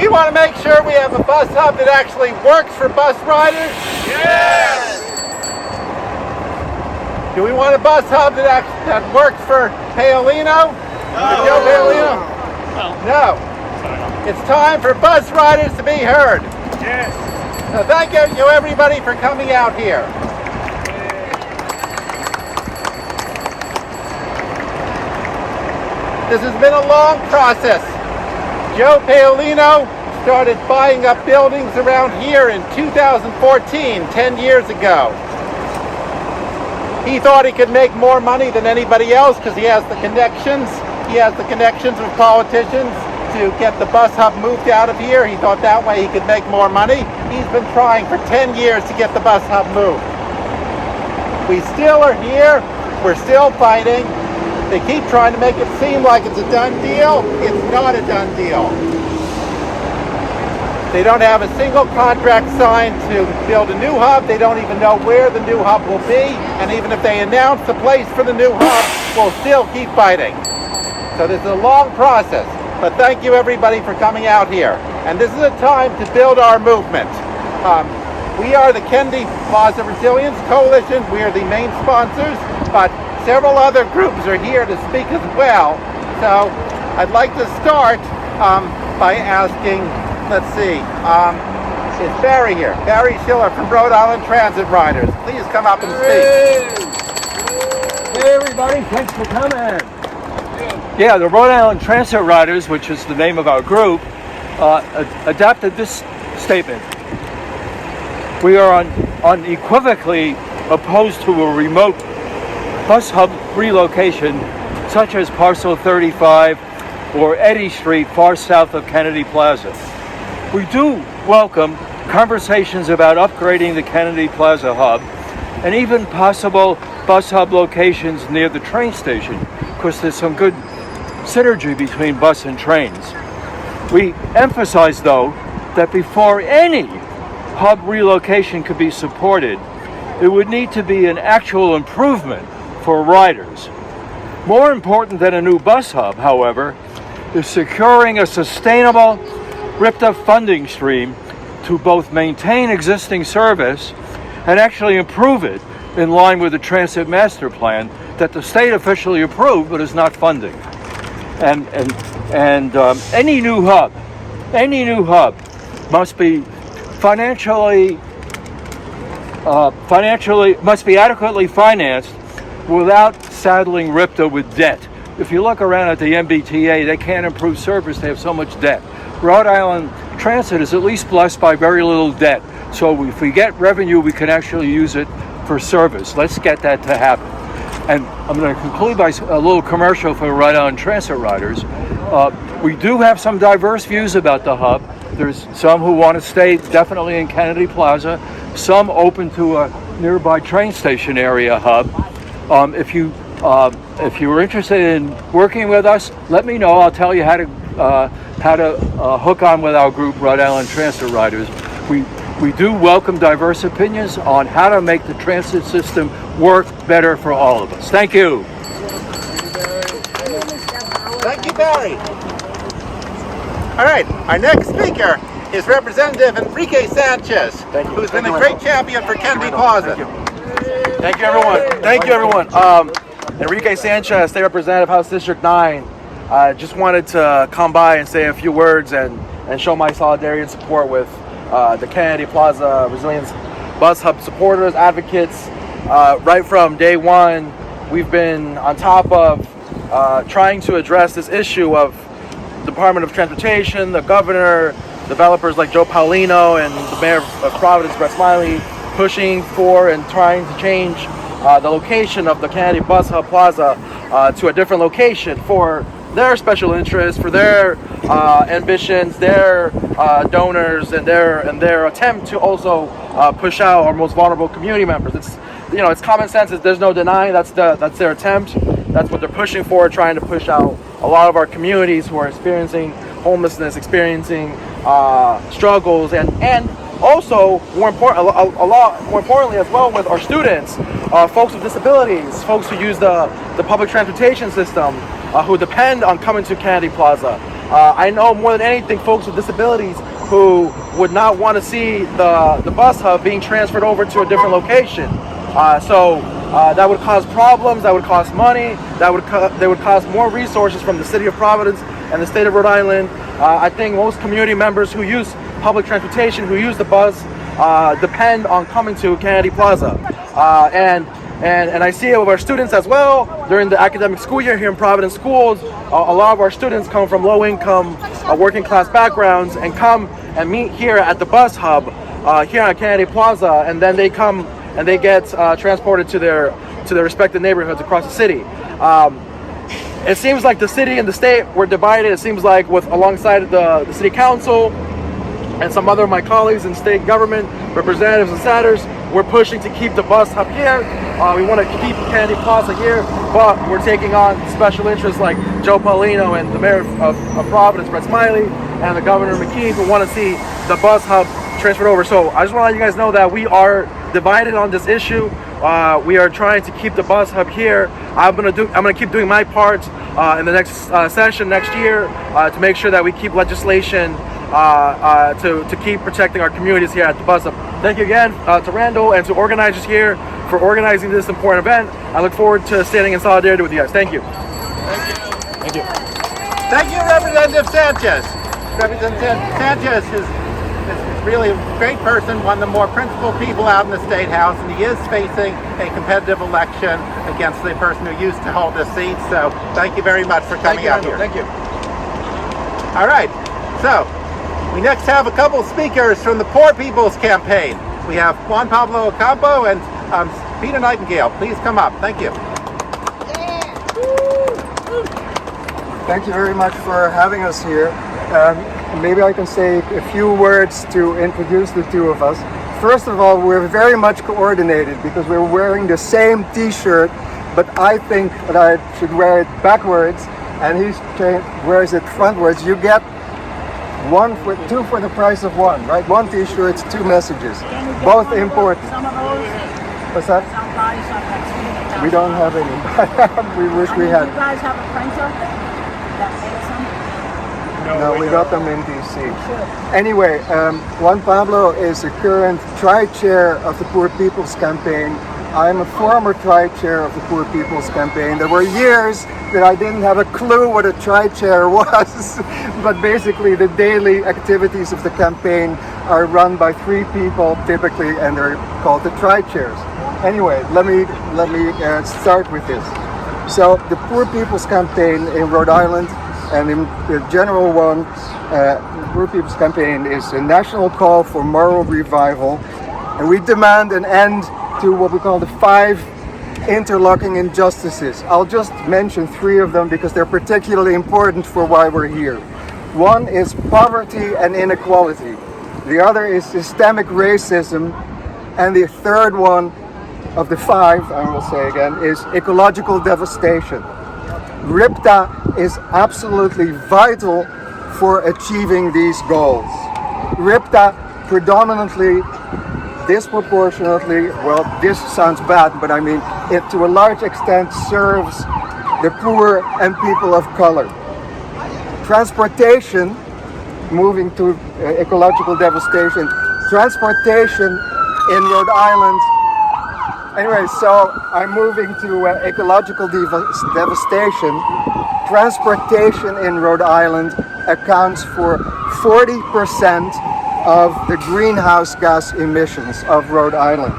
we want to make sure we have a bus hub that actually works for bus riders? Yes! Do we want a bus hub that works for Paolino? No. For Joe Paolino? No. It's time for bus riders to be heard. Yes. So thank you everybody for coming out here. This has been a long process. Joe Paolino started buying up buildings around here in 2014, 10 years ago. He thought he could make more money than anybody else because he has the connections. He has the connections with politicians to get the bus hub moved out of here. He thought that way he could make more money. He's been trying for 10 years to get the bus hub moved. We still are here. We're still fighting. They keep trying to make it seem like it's a done deal. It's not a done deal. They don't have a single contract signed to build a new hub. They don't even know where the new hub will be. And even if they announce the place for the new hub, we'll still keep fighting. So this is a long process. But thank you everybody for coming out here. And this is a time to build our movement. We are the Kennedy Plaza Resilience Coalition. We are the main sponsors, but several other groups are here to speak as well. So I'd like to start by asking, let's see, is Barry here? Barry Schiller from Rhode Island Transit Riders. Please come up and speak. Hey everybody, thanks for coming. Yeah, the Rhode Island Transit Riders, which is the name of our group, adapted this statement. We are unequivocally opposed to a remote bus hub relocation such as Parcel 35 or Eddy Street far south of Kennedy Plaza. We do welcome conversations about upgrading the Kennedy Plaza hub and even possible bus hub locations near the train station, because there's some good synergy between bus and trains. We emphasize, though, that before any hub relocation could be supported, it would need to be an actual improvement for riders. More important than a new bus hub, however, is securing a sustainable RIPTA funding stream to both maintain existing service and actually improve it in line with the Transit Master Plan that the state officially approved but is not funding. And any new hub must be must be adequately financed without saddling RIPTA with debt. If you look around at the MBTA, they can't improve service, they have so much debt. Rhode Island Transit is at least blessed by very little debt. So if we get revenue, we can actually use it for service. Let's get that to happen. And I'm going to conclude by a little commercial for Rhode Island Transit Riders. We do have some diverse views about the hub. There's some who want to stay definitely in Kennedy Plaza, some open to a nearby train station area hub. If you were interested in working with us, let me know. I'll tell you how to hook on with our group, Rhode Island Transit Riders. We do welcome diverse opinions on how to make the transit system work better for all of us. Thank you. Thank you, Barry. All right, our next speaker is Representative Enrique Sanchez, who's been a great champion for Kennedy Plaza. Thank you, everyone. Thank you, everyone. Enrique Sanchez, State Representative, House District 9. Just wanted to come by and say a few words and show my solidarity and support with the Kennedy Plaza Resilience Bus Hub supporters, advocates. Right from day one, we've been on top of trying to address this issue of Department of Transportation, the governor, developers like Joe Paolino and the mayor of Providence, Brett Smiley, pushing for and trying to change the location of the Kennedy Bus Hub Plaza to a different location for their special interests, for their ambitions, their donors, and their attempt to also push out our most vulnerable community members. It's common sense. There's no denying that's their attempt. That's what they're pushing for, trying to push out a lot of our communities who are experiencing homelessness, experiencing struggles, and also a lot more importantly as well with our students, folks with disabilities, folks who use the public transportation system, who depend on coming to Kennedy Plaza. I know more than anything folks with disabilities who would not want to see the bus hub being transferred over to a different location. So that would cause problems, that would cost money, that would cost more resources from the city of Providence and the state of Rhode Island. I think most community members who use public transportation, who use the bus, depend on coming to Kennedy Plaza. And I see it with our students as well. During the academic school year here in Providence schools, a lot of our students come from low-income, working class backgrounds and come and meet here at the bus hub here on Kennedy Plaza, and then they come and they get transported to their respective neighborhoods across the city. It seems like the city and the state were divided. It seems like alongside the city council and some other of my colleagues in state government, representatives and senators, we're pushing to keep the bus hub here. We want to keep Kennedy Plaza here, but we're taking on special interests like Joe Paulino and the mayor of Providence, Brett Smiley, and the governor McKee, who want to see the bus hub transferred over. So I just want to let you guys know that we are divided on this issue. We are trying to keep the bus hub here. I'm gonna keep doing my part in the next session next year to make sure that we keep legislation to keep protecting our communities here at the bus hub. Thank you again to Randall and to organizers here for organizing this important event. I look forward to standing in solidarity with you guys. Thank you. Thank you. Thank you, Representative Sanchez. Representative Sanchez is really a great person, one of the more principled people out in the State House, and he is facing a competitive election against the person who used to hold this seat. So thank you very much for coming out here. Thank you. All right, so we next have a couple speakers from the Poor People's Campaign. We have Juan Pablo Ocampo and Peter Nightingale. Please come up. Thank you. Thank you very much for having us here. Maybe I can say a few words to introduce the two of us. First of all, we're very much coordinated because we're wearing the same t-shirt, but I think that I should wear it backwards and he wears it frontwards. You get two for the price of one, right? One t-shirt, two messages, both important. Some of those, What's that? some guys have like We don't have any. We wish we Do had. you guys have a printer that makes them? No, we got them in DC. Anyway, Juan Pablo is the current tri-chair of the Poor People's Campaign. I'm a former tri-chair of the Poor People's Campaign. There were years that I didn't have a clue what a tri-chair was, but basically the daily activities of the campaign are run by three people typically, and they're called the tri-chairs. Anyway, let me start with this. So the Poor People's Campaign in Rhode Island, and in the general one, the Poor People's Campaign is a national call for moral revival, and we demand an end to what we call the 5 interlocking injustices. I'll just mention 3 of them because they're particularly important for why we're here. One is poverty and inequality. The other is systemic racism, and the third one of the 5, I will say again, is ecological devastation. RIPTA is absolutely vital for achieving these goals. RIPTA predominantly, disproportionately, well, this sounds bad, but I mean, it to a large extent serves the poor and people of color. Transportation, moving to ecological devastation, transportation in Rhode Island. Anyway, so I'm moving to ecological devastation. Transportation in Rhode Island accounts for 40% of the greenhouse gas emissions of Rhode Island.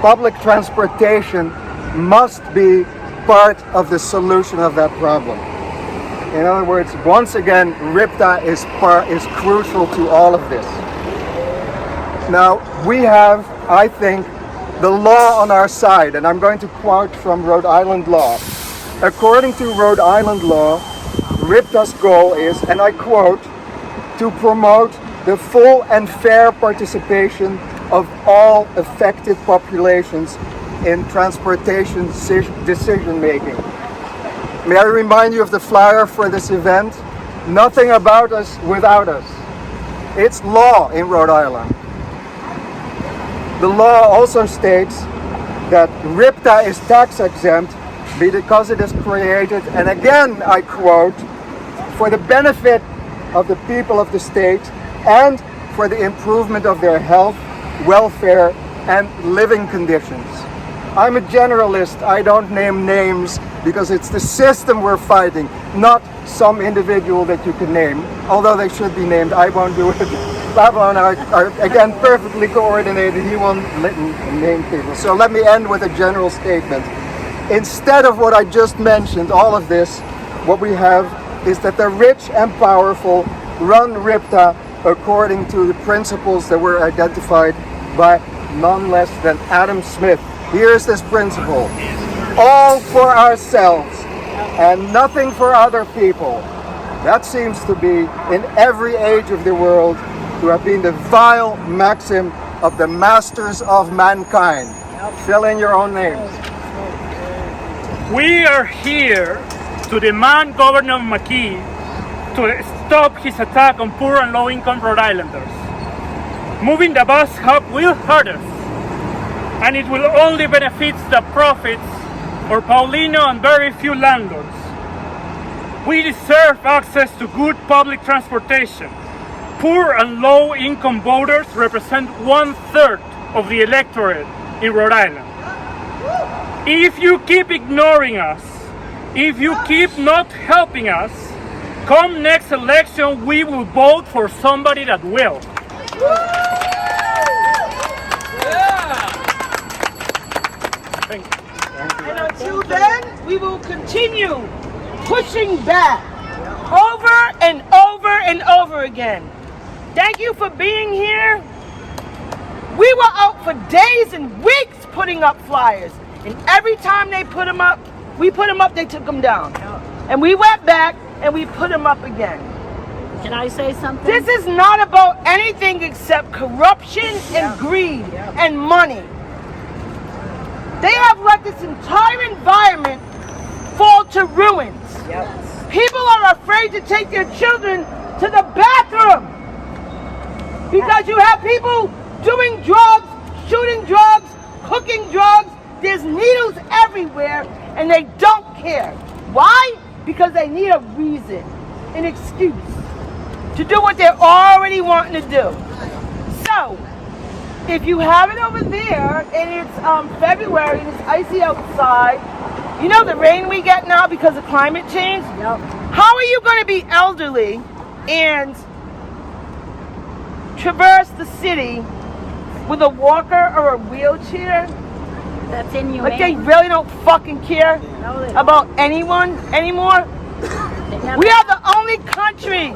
Public transportation must be part of the solution of that problem. In other words, once again, RIPTA is crucial to all of this. Now, we have, I think, the law on our side, and I'm going to quote from Rhode Island law. According to Rhode Island law, RIPTA's goal is, and I quote, to promote the full and fair participation of all affected populations in transportation decision making. May I remind you of the flyer for this event? Nothing about us without us. It's law in Rhode Island. The law also states that RIPTA is tax exempt because it is created, and again I quote, for the benefit of the people of the state and for the improvement of their health, welfare, and living conditions. I'm a generalist. I don't name names because it's the system we're fighting, not some individual that you can name, although they should be named. I won't do it. Plaza and I are again perfectly coordinated. He won't name people. So let me end with a general statement. Instead of what I just mentioned, all of this, what we have is that the rich and powerful run RIPTA according to the principles that were identified by none less than Adam Smith. Here's this principle: all for ourselves and nothing for other people. That seems to be, in every age of the world, to have been the vile maxim of the masters of mankind. Fill in your own names. We are here to demand Governor McKee to stop his attack on poor and low-income Rhode Islanders. Moving the bus hub will hurt us, and it will only benefit the profits for Paulino and very few landlords. We deserve access to good public transportation. Poor and low-income voters represent 1/3 of the electorate in Rhode Island. If you keep ignoring us, if you keep not helping us, come next election, we will vote for somebody that will. Thank you. And until then, we will continue pushing back over and over and over again. Thank you for being here. We were out for days and weeks putting up flyers. And every time they put them up, we put them up, they took them down. And we went back and we put them up again. Can I say something? This is not about anything except corruption and greed and money. They have let this entire environment fall to ruins. People are afraid to take their children to the bathroom because you have people doing drugs, shooting drugs, cooking drugs. There's needles everywhere and they don't care. Why? Because they need a reason, an excuse to do what they're already wanting to do. So, if you have it over there and it's February and it's icy outside, you know the rain we get now because of climate change? Yep. How are you going to be elderly and traverse the city with a walker or a wheelchair? That's inhumane. Like they really don't fucking care No, they don't. about anyone anymore? They never- We are the only country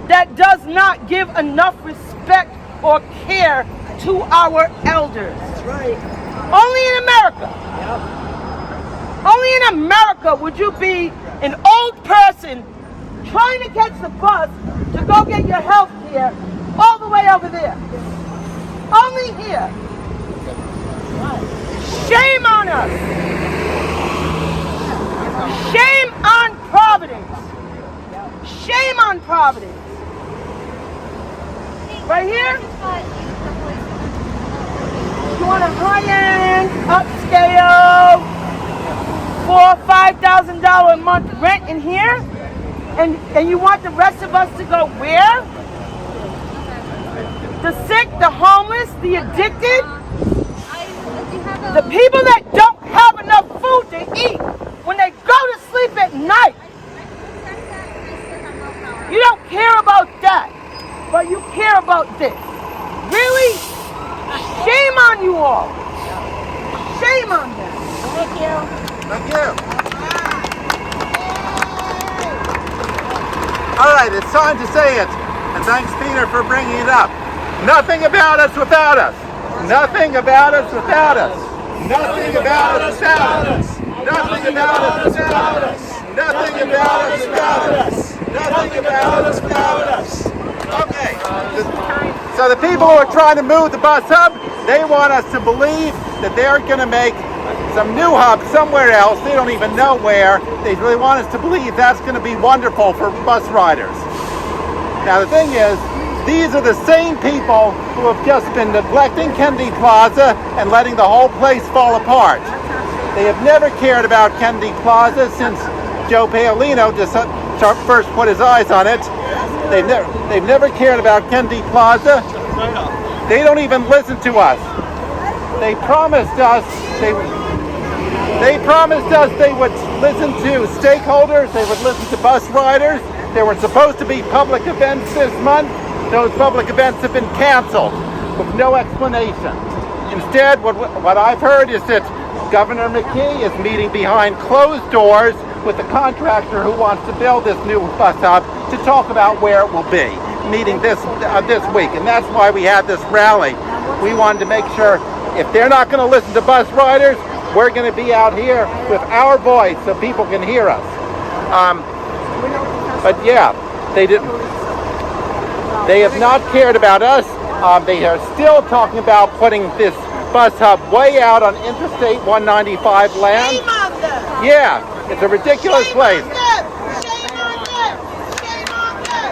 that does not give enough respect or care to our elders. That's right. Only in America. Only in America would you be an old person trying to catch the bus to go get your health care all the way over there. Only here. Shame on us. Shame on Providence. Shame on Providence. Right here? You want a high-end, upscale, $4,000 or $5,000 a month rent in here? And you want the rest of us to go where? The sick, the homeless, the addicted? The people that don't have enough food to eat when they go to sleep at night. You don't care about that, but you care about this. Really? Shame on you all. Shame on them. Thank you. Thank you. All right, it's time to say it. And thanks, Peter, for bringing it up. Nothing about us without us. Nothing about us without us. Nothing about us without us. Nothing about us without us. Nothing about us without us. Nothing about us without us. Okay. So the people who are trying to move the bus hub, they want us to believe that they're going to make some new hub somewhere else. They don't even know where. They really want us to believe that's going to be wonderful for bus riders. Now the thing is, these are the same people who have just been neglecting Kennedy Plaza and letting the whole place fall apart. They have never cared about Kennedy Plaza since Joe Paolino first put his eyes on it. They've never cared about Kennedy Plaza. They don't even listen to us. They promised us they would listen to stakeholders. They would listen to bus riders. There were supposed to be public events this month. Those public events have been canceled with no explanation. Instead, what I've heard is that Governor McKee is meeting behind closed doors with the contractor who wants to build this new bus hub to talk about where it will be, meeting this week. And that's why we had this rally. We wanted to make sure if they're not going to listen to bus riders, we're going to be out here with our voice so people can hear us. But yeah, they didn't. They have not cared about us. They are still talking about putting this bus hub way out on Interstate 195 land. Shame on them. Yeah, it's a ridiculous place. Shame on them. Shame on them.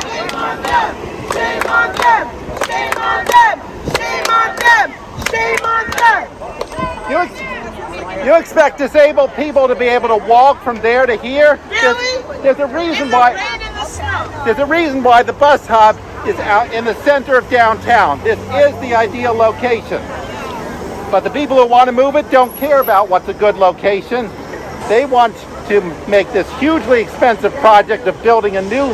Shame on them. Shame on them. Shame on them. Shame on them. Shame on them. You expect disabled people to be able to walk from there to here? Really? There's a reason In the why. rain and the snow. There's a reason why the bus hub is out in the center of downtown. This is the ideal location. But the people who want to move it don't care about what's a good location. They want to make this hugely expensive project of building a new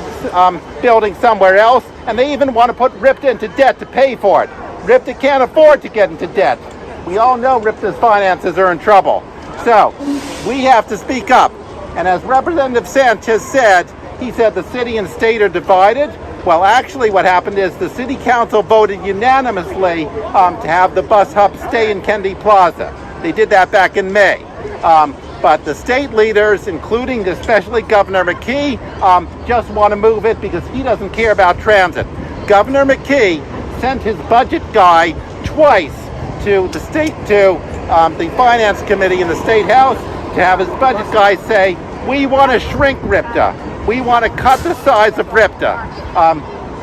building somewhere else, and they even want to put RIPTA into debt to pay for it. RIPTA can't afford to get into debt. We all know RIPTA's finances are in trouble. So we have to speak up. And as Representative Sanchez said, he said the city and state are divided. Well, actually what happened is the city council voted unanimously to have the bus hub stay in Kennedy Plaza. They did that back in May. But the state leaders, including especially Governor McKee, just want to move it because he doesn't care about transit. Governor McKee sent his budget guy twice to the state, to the finance committee in the state house to have his budget guy say, we want to shrink RIPTA. We want to cut the size of RIPTA.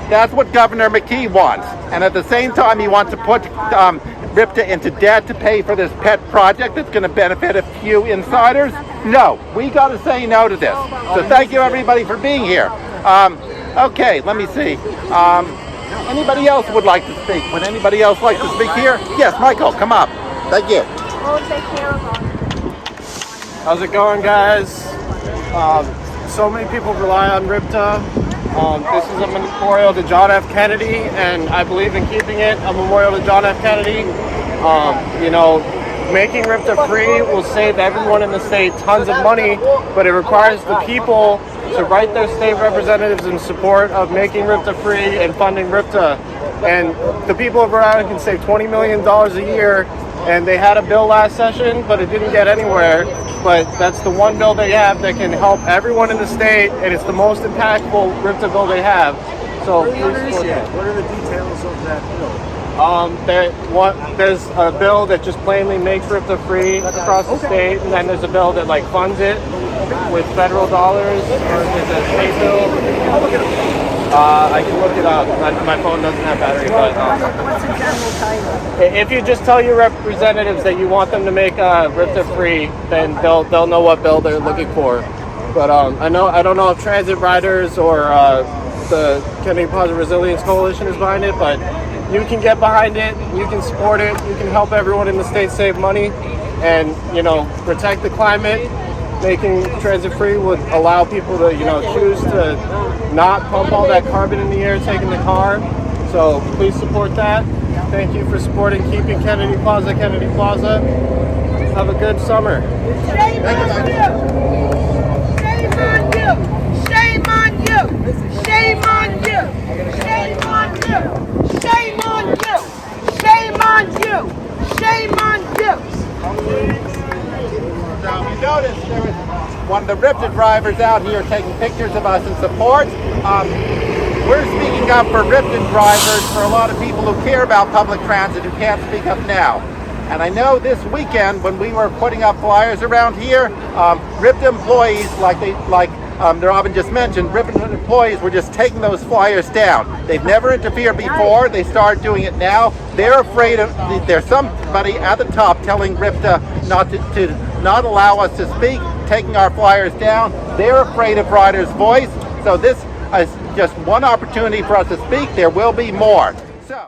That's what Governor McKee wants. And at the same time, he wants to put RIPTA into debt to pay for this pet project that's going to benefit a few insiders. No, we got to say no to this. So thank you everybody for being here. Okay, let me see. Anybody else would like to speak? Would anybody else like to speak here? Yes, Michael, come up. Thank you. How's it going, guys? So many people rely on RIPTA. This is a memorial to John F. Kennedy, and I believe in keeping it a memorial to John F. Kennedy. Making RIPTA free will save everyone in the state tons of money, but it requires the people to write their state representatives in support of making RIPTA free and funding RIPTA. And the people of Rhode Island can save $20 million a year, and they had a bill last session, but it didn't get anywhere. But that's the one bill they have that can help everyone in the state, and it's the most impactful RIPTA bill they have. So please support that. What are the details of that bill? There's a bill that just plainly makes RIPTA free across the state, and then there's a bill that funds it with federal dollars, or there's a state bill. I can look it up. My phone doesn't have battery, but What's the general title? if you just tell your representatives that you want them to make RIPTA free, then they'll know what bill they're looking for. But I don't know if transit riders or the Kennedy Plaza Resilience Coalition is behind it, but you can get behind it, you can support it, you can help everyone in the state save money, and protect the climate. Making transit free would allow people to choose to not pump all that carbon in the air taking the car. So please support that. Thank you for supporting keeping Kennedy Plaza Kennedy Plaza. Have a good summer. Shame on you! Shame on you! Shame on you! Shame on you! Shame on you! Shame on you! Shame on you! Shame on you! Now, if you notice, there was one of the RIPTA drivers out here taking pictures of us in support. We're speaking up for RIPTA drivers, for a lot of people who care about public transit who can't speak up now. And I know this weekend when we were putting up flyers around here, RIPTA employees, like Robin just mentioned, RIPTA employees were just taking those flyers down. They've never interfered before. They started doing it now. They're afraid there's somebody at the top telling RIPTA not allow us to speak, taking our flyers down. They're afraid of riders' voice. So this is just one opportunity for us to speak. There will be more. So.